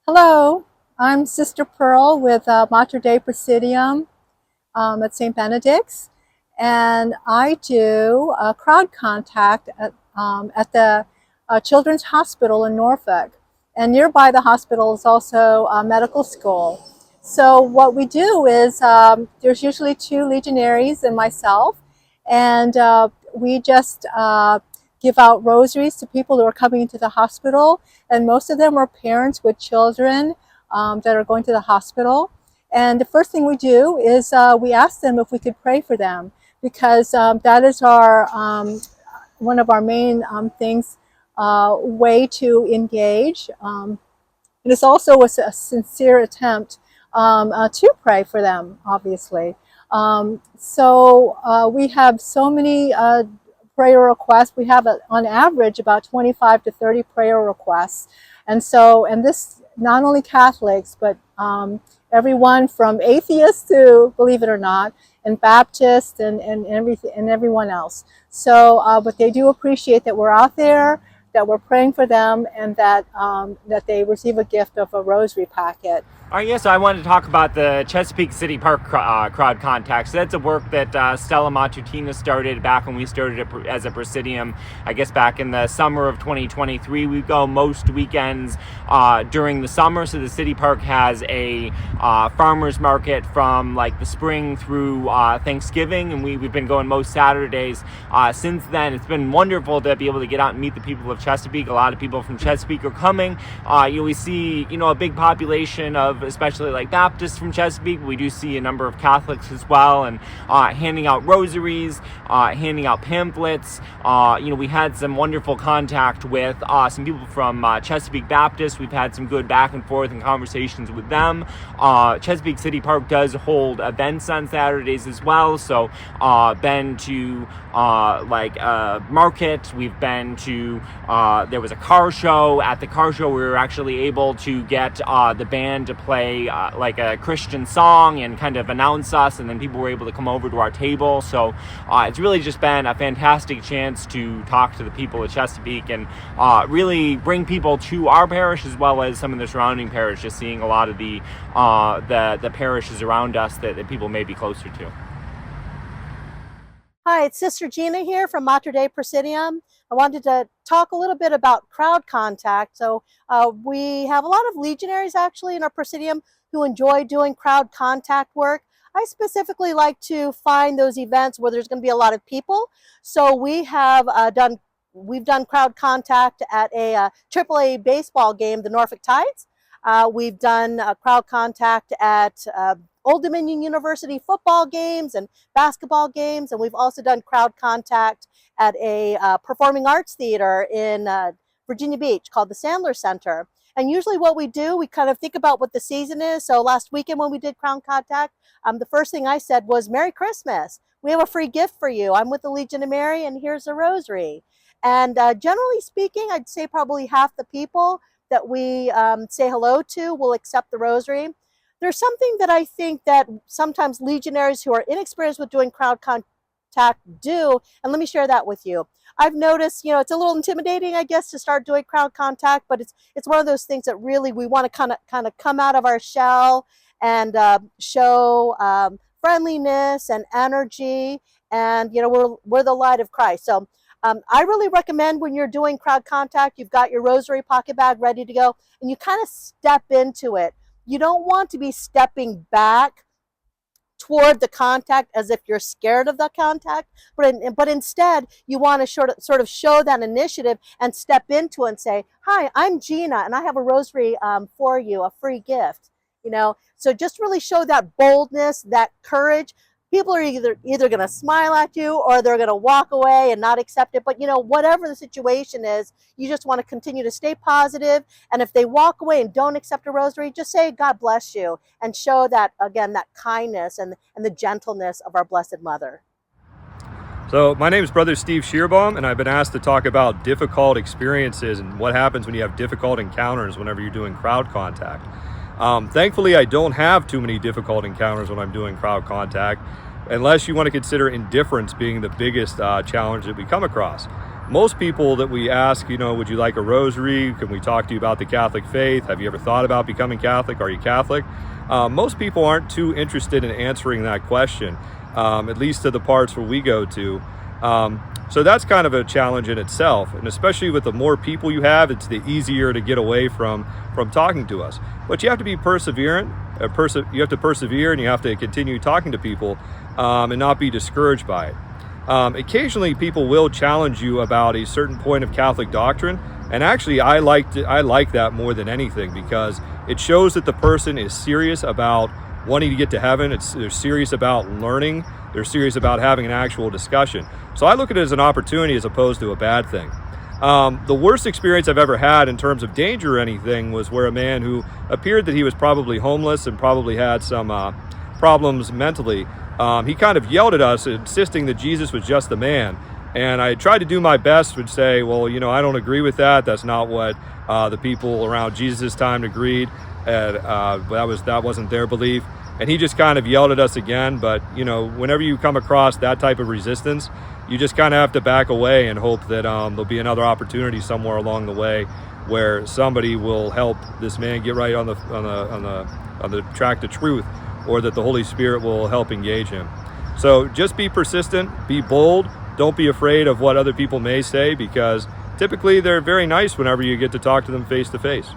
Hello, I'm Sister Pearl with Mater Dei Presidium at St. Benedict's, and I do crowd contact at the Children's Hospital in Norfolk. And nearby the hospital is also a medical school. So what we do is there's usually two Legionaries and myself, and we just give out rosaries to people who are coming into the hospital, and most of them are parents with children that are going to the hospital. And the first thing we do is we ask them if we could pray for them, because that is our one of our main things, way to engage. And it's also a sincere attempt to pray for them, obviously. We have so many prayer requests. We have on average about 25 to 30 prayer requests. And this not only Catholics, but everyone from atheists to, believe it or not, and Baptists and everything and everyone else. But they do appreciate that we're out there, that we're praying for them, and that they receive a gift of a rosary packet. All right, yes, I wanted to talk about the Chesapeake City Park crowd contact. So that's a work that Stella Matutina started back when we started it as a Presidium, I guess back in the summer of 2023. We go most weekends during the summer. So the city park has a farmer's market from like the spring through Thanksgiving, and we've been going most Saturdays since then. It's been wonderful to be able to get out and meet the people of Chesapeake. A lot of people from Chesapeake are coming. We see, a big population of especially like Baptists from Chesapeake. We do see a number of Catholics as well, and handing out rosaries, handing out pamphlets. We had some wonderful contact with some people from Chesapeake Baptist. We've had some good back and forth and conversations with them. Chesapeake City Park does hold events on Saturdays as well. So been to market. We've been to there was a car show. At the car show, we were actually able to get the band to play like a Christian song and kind of announce us, and then people were able to come over to our table. So it's really just been a fantastic chance to talk to the people of Chesapeake and really bring people to our parish as well as some of the surrounding parish, just seeing a lot of the parishes around us that people may be closer to. Hi, it's Sister Gina here from Mater Dei Presidium. I wanted to talk a little bit about crowd contact. So we have a lot of Legionaries actually in our Presidium who enjoy doing crowd contact work. I specifically like to find those events where there's going to be a lot of people. So we have we've done crowd contact at a AAA baseball game, the Norfolk Tides. We've done crowd contact at Old Dominion University football games and basketball games, and we've also done crowd contact at a performing arts theater in Virginia Beach called the Sandler Center. And usually what we do, we kind of think about what the season is. So last weekend when we did crowd contact, the first thing I said was, "Merry Christmas. We have a free gift for you. I'm with the Legionary, and here's a rosary." And generally speaking, I'd say probably half the people that we say hello to will accept the rosary. There's something that I think that sometimes Legionaries who are inexperienced with doing crowd contact do, and let me share that with you. I've noticed, it's a little intimidating, I guess, to start doing crowd contact, but it's one of those things that really we want to kind of come out of our shell and show friendliness and energy, and we're the light of Christ. So I really recommend when you're doing crowd contact, you've got your rosary pocket bag ready to go, and you kind of step into it. You don't want to be stepping back toward the contact as if you're scared of the contact, but instead you want to sort of show that initiative and step into it and say, "Hi, I'm Gina, and I have a rosary for you, a free gift." So just really show that boldness, that courage. People are either going to smile at you or they're going to walk away and not accept it. But, whatever the situation is, you just want to continue to stay positive. And if they walk away and don't accept a rosary, just say, "God bless you," and show that, again, that kindness and the gentleness of our Blessed Mother. So my name is Brother Steve Shearbaum, and I've been asked to talk about difficult experiences and what happens when you have difficult encounters whenever you're doing crowd contact. Thankfully, I don't have too many difficult encounters when I'm doing crowd contact, unless you want to consider indifference being the biggest challenge that we come across. most people that we ask, you know, would you like a rosary? Can we talk to you about the Catholic faith? Have you ever thought about becoming Catholic? Are you Catholic? Most people aren't too interested in answering that question, at least to the parts where we go to. So that's kind of a challenge in itself, and especially with the more people you have, it's the easier to get away from talking to us. But you have to be perseverant. You have to persevere, and you have to continue talking to people, and not be discouraged by it. Occasionally, people will challenge you about a certain point of Catholic doctrine, and actually, I like that more than anything, because it shows that the person is serious about wanting to get to heaven. They're serious about learning. They're serious about having an actual discussion. So I look at it as an opportunity as opposed to a bad thing. The worst experience I've ever had in terms of danger or anything was where a man who appeared that he was probably homeless and probably had some problems mentally, he kind of yelled at us, insisting that Jesus was just the man. And I tried to do my best to say, well, you know, I don't agree with that. That's not what the people around Jesus' time agreed. That wasn't their belief. And he just kind of yelled at us again. But, you know, whenever you come across that type of resistance, you just kind of have to back away and hope that there'll be another opportunity somewhere along the way where somebody will help this man get right on the track to truth, or that the Holy Spirit will help engage him. So just be persistent, be bold. Don't be afraid of what other people may say, because typically they're very nice whenever you get to talk to them face to face.